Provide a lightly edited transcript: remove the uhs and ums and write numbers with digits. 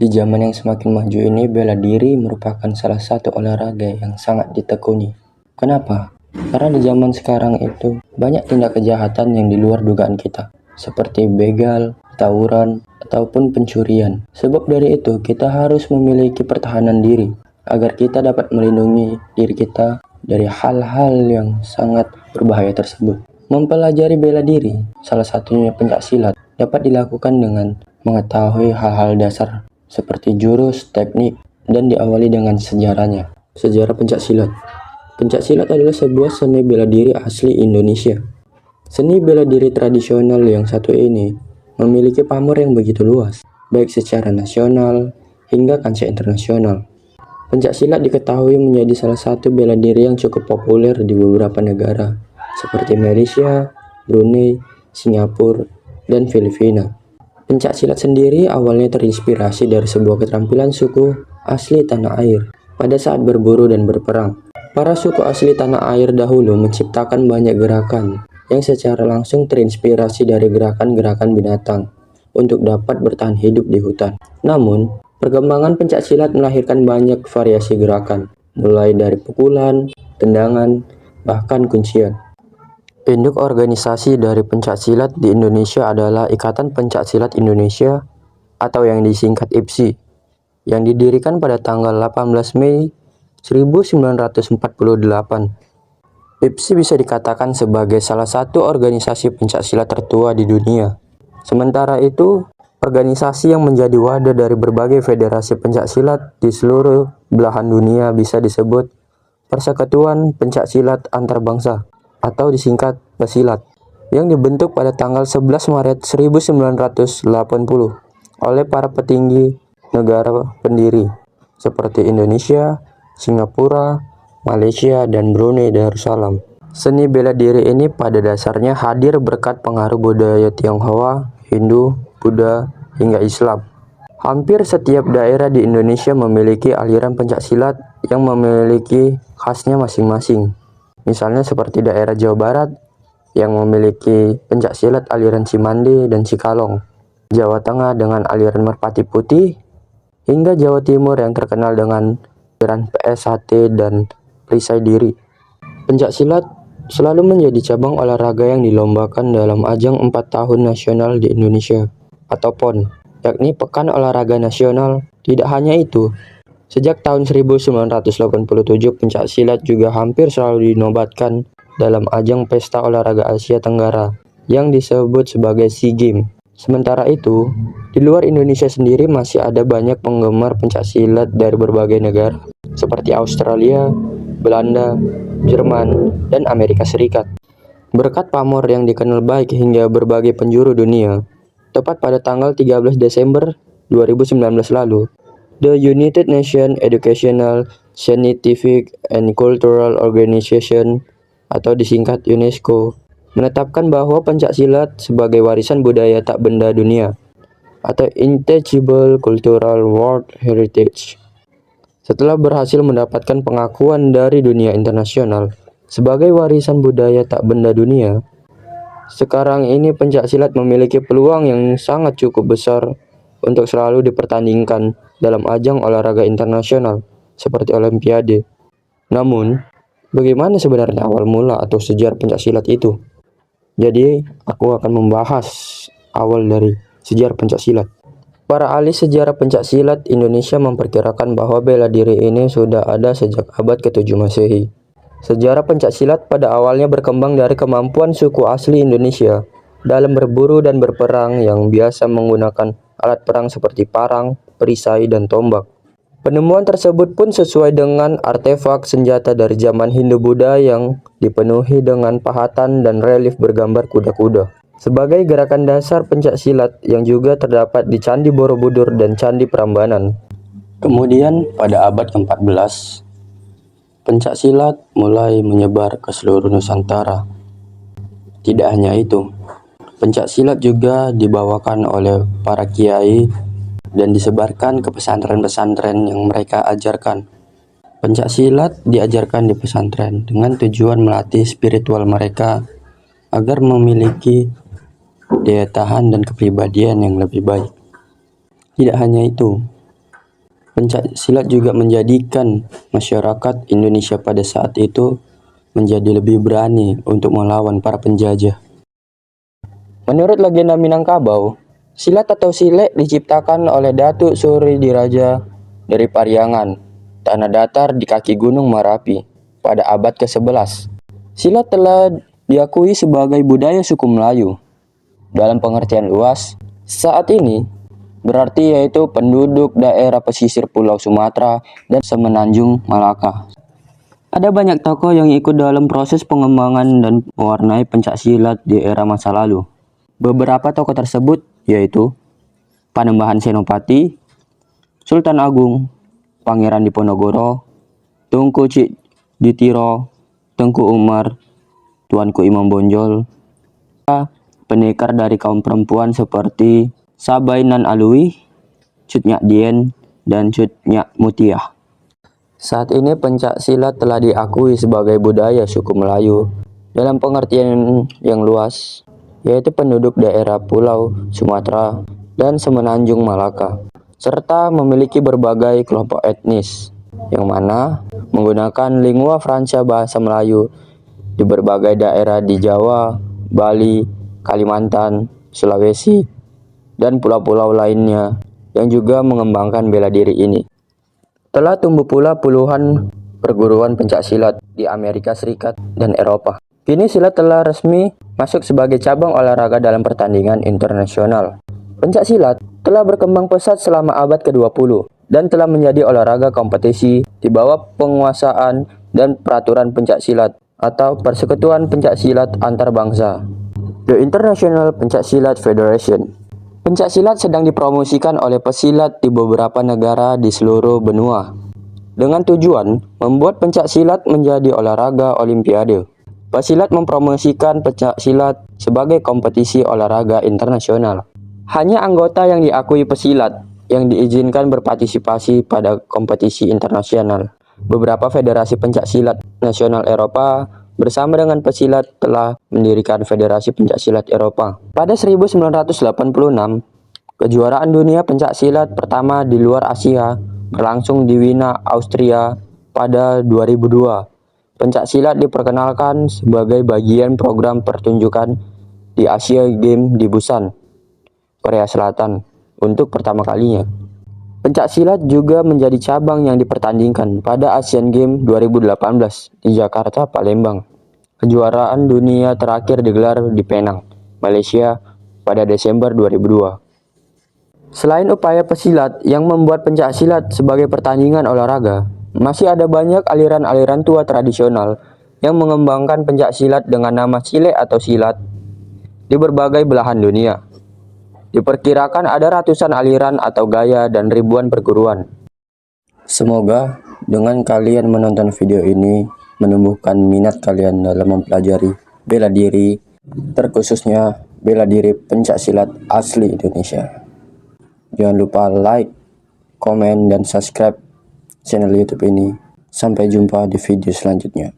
Di zaman yang semakin maju ini, bela diri merupakan salah satu olahraga yang sangat ditekuni. Kenapa? Karena di zaman sekarang itu banyak tindak kejahatan yang di luar dugaan kita, seperti begal, tawuran, ataupun pencurian. Sebab dari itu, kita harus memiliki pertahanan diri agar kita dapat melindungi diri kita dari hal-hal yang sangat berbahaya tersebut. Mempelajari bela diri, salah satunya pencaksilat, dapat dilakukan dengan mengetahui hal-hal dasar seperti jurus, teknik, dan diawali dengan sejarahnya. Sejarah pencaksilat. Pencaksilat adalah sebuah seni bela diri asli Indonesia. Seni bela diri tradisional yang satu ini memiliki pamor yang begitu luas, baik secara nasional hingga kancah internasional. Pencaksilat diketahui menjadi salah satu bela diri yang cukup populer di beberapa negara, seperti Malaysia, Brunei, Singapura, dan Filipina. Pencaksilat sendiri awalnya terinspirasi dari sebuah keterampilan suku asli tanah air pada saat berburu dan berperang. Para suku asli tanah air dahulu menciptakan banyak gerakan yang secara langsung terinspirasi dari gerakan-gerakan binatang untuk dapat bertahan hidup di hutan. Namun, perkembangan pencaksilat melahirkan banyak variasi gerakan, mulai dari pukulan, tendangan, bahkan kuncian. Induk organisasi dari pencaksilat di Indonesia adalah Ikatan Pencaksilat Indonesia atau yang disingkat IPSI, yang didirikan pada tanggal 18 Mei 1948. IPSI bisa dikatakan sebagai salah satu organisasi pencaksilat tertua di dunia. Sementara itu, organisasi yang menjadi wadah dari berbagai federasi pencaksilat di seluruh belahan dunia bisa disebut Persekutuan Pencaksilat Antarbangsa atau disingkat Pesilat, yang dibentuk pada tanggal 11 Maret 1980 oleh para petinggi negara pendiri seperti Indonesia, Singapura, Malaysia, dan Brunei Darussalam. Seni bela diri ini pada dasarnya hadir berkat pengaruh budaya Tionghoa, Hindu, Buddha, hingga Islam. Hampir setiap daerah di Indonesia memiliki aliran pencaksilat yang memiliki khasnya masing-masing. Misalnya seperti daerah Jawa Barat yang memiliki pencaksilat aliran Cimande dan Cikalong, Jawa Tengah dengan aliran Merpati Putih, hingga Jawa Timur yang terkenal dengan aliran PSHT dan Perisai Diri. Pencaksilat selalu menjadi cabang olahraga yang dilombakan dalam ajang 4 tahun nasional di Indonesia, atau PON, yakni Pekan Olahraga Nasional. Tidak hanya itu, sejak tahun 1987 pencaksilat juga hampir selalu dinobatkan dalam ajang Pesta Olahraga Asia Tenggara yang disebut sebagai SEA Games. Sementara itu, di luar Indonesia sendiri masih ada banyak penggemar pencaksilat dari berbagai negara seperti Australia, Belanda, Jerman, dan Amerika Serikat. Berkat pamor yang dikenal baik hingga berbagai penjuru dunia, tepat pada tanggal 13 Desember 2019 lalu, The United Nations Educational, Scientific, and Cultural Organization atau disingkat UNESCO menetapkan bahwa pencaksilat sebagai warisan budaya tak benda dunia atau Intangible Cultural World Heritage. Setelah berhasil mendapatkan pengakuan dari dunia internasional sebagai warisan budaya tak benda dunia, sekarang ini pencaksilat memiliki peluang yang sangat cukup besar untuk selalu dipertandingkan dalam ajang olahraga internasional seperti Olimpiade. Namun, bagaimana sebenarnya awal mula atau sejarah pencaksilat itu? Jadi, aku akan membahas awal dari sejarah pencaksilat. Para ahli sejarah pencaksilat Indonesia memperkirakan bahwa bela diri ini sudah ada sejak abad ke-7 Masehi. Sejarah pencaksilat pada awalnya berkembang dari kemampuan suku asli Indonesia dalam berburu dan berperang yang biasa menggunakan alat perang seperti parang, perisai, dan tombak. Penemuan tersebut pun sesuai dengan artefak senjata dari zaman Hindu-Buddha yang dipenuhi dengan pahatan dan relief bergambar kuda-kuda. Sebagai gerakan dasar pencaksilat yang juga terdapat di Candi Borobudur dan Candi Prambanan. Kemudian pada abad ke-14, pencaksilat mulai menyebar ke seluruh Nusantara. Tidak hanya itu, pencaksilat juga dibawakan oleh para kiai dan disebarkan ke pesantren-pesantren yang mereka ajarkan. Pencaksilat diajarkan di pesantren dengan tujuan melatih spiritual mereka agar memiliki daya tahan dan kepribadian yang lebih baik. Tidak hanya itu, Pencak silat juga menjadikan masyarakat Indonesia pada saat itu menjadi lebih berani untuk melawan para penjajah. Menurut legenda Minangkabau, silat atau silek diciptakan oleh Datuk Suri Diraja dari Pariangan, tanah datar di kaki Gunung Merapi, pada abad ke-11. Silat telah diakui sebagai budaya suku Melayu. Dalam pengertian luas, saat ini berarti yaitu penduduk daerah pesisir Pulau Sumatera dan Semenanjung Malaka. Ada banyak tokoh yang ikut dalam proses pengembangan dan mewarnai pencak silat di era masa lalu. Beberapa tokoh tersebut yaitu Panembahan Senopati, Sultan Agung, Pangeran Diponegoro, Tunku Cik Ditiro, Tengku Umar, Tuanku Imam Bonjol, pendekar dari kaum perempuan seperti Sabai Nan Alui, Cut Nyak Dien, dan Cut Nyak Mutiah. Saat ini pencak silat telah diakui sebagai budaya suku Melayu dalam pengertian yang luas, yaitu penduduk daerah Pulau Sumatera dan Semenanjung Malaka, serta memiliki berbagai kelompok etnis, yang mana menggunakan lingua franca bahasa Melayu di berbagai daerah di Jawa, Bali, Kalimantan, Sulawesi, dan pulau-pulau lainnya yang juga mengembangkan bela diri ini. Telah tumbuh pula puluhan perguruan pencak silat di Amerika Serikat dan Eropa. Kini silat telah resmi masuk sebagai cabang olahraga dalam pertandingan internasional. Pencak silat telah berkembang pesat selama abad ke-20 dan telah menjadi olahraga kompetisi di bawah penguasaan dan peraturan pencak silat atau Persekutuan Pencak Silat Antar Bangsa, The International Pencak Silat Federation. Pencak silat sedang dipromosikan oleh pesilat di beberapa negara di seluruh benua, dengan tujuan membuat pencak silat menjadi olahraga olimpiade. Pesilat mempromosikan pencak silat sebagai kompetisi olahraga internasional. Hanya anggota yang diakui pesilat yang diizinkan berpartisipasi pada kompetisi internasional. Beberapa federasi pencak silat nasional Eropa bersama dengan pesilat telah mendirikan Federasi Pencak Silat Eropa. Pada 1986, kejuaraan dunia pencak silat pertama di luar Asia berlangsung di Wina, Austria pada 2002. Pencak silat diperkenalkan sebagai bagian program pertunjukan di Asia Games di Busan, Korea Selatan untuk pertama kalinya. Pencak silat juga menjadi cabang yang dipertandingkan pada Asian Games 2018 di Jakarta, Palembang. Kejuaraan dunia terakhir digelar di Penang, Malaysia pada Desember 2002. Selain upaya pesilat yang membuat pencak silat sebagai pertandingan olahraga, masih ada banyak aliran-aliran tua tradisional yang mengembangkan pencak silat dengan nama silek atau silat di berbagai belahan dunia. Diperkirakan ada ratusan aliran atau gaya dan ribuan perguruan. Semoga dengan kalian menonton video ini menumbuhkan minat kalian dalam mempelajari bela diri, terkhususnya bela diri pencak silat asli Indonesia. Jangan lupa like, komen, dan subscribe channel YouTube ini. Sampai jumpa di video selanjutnya.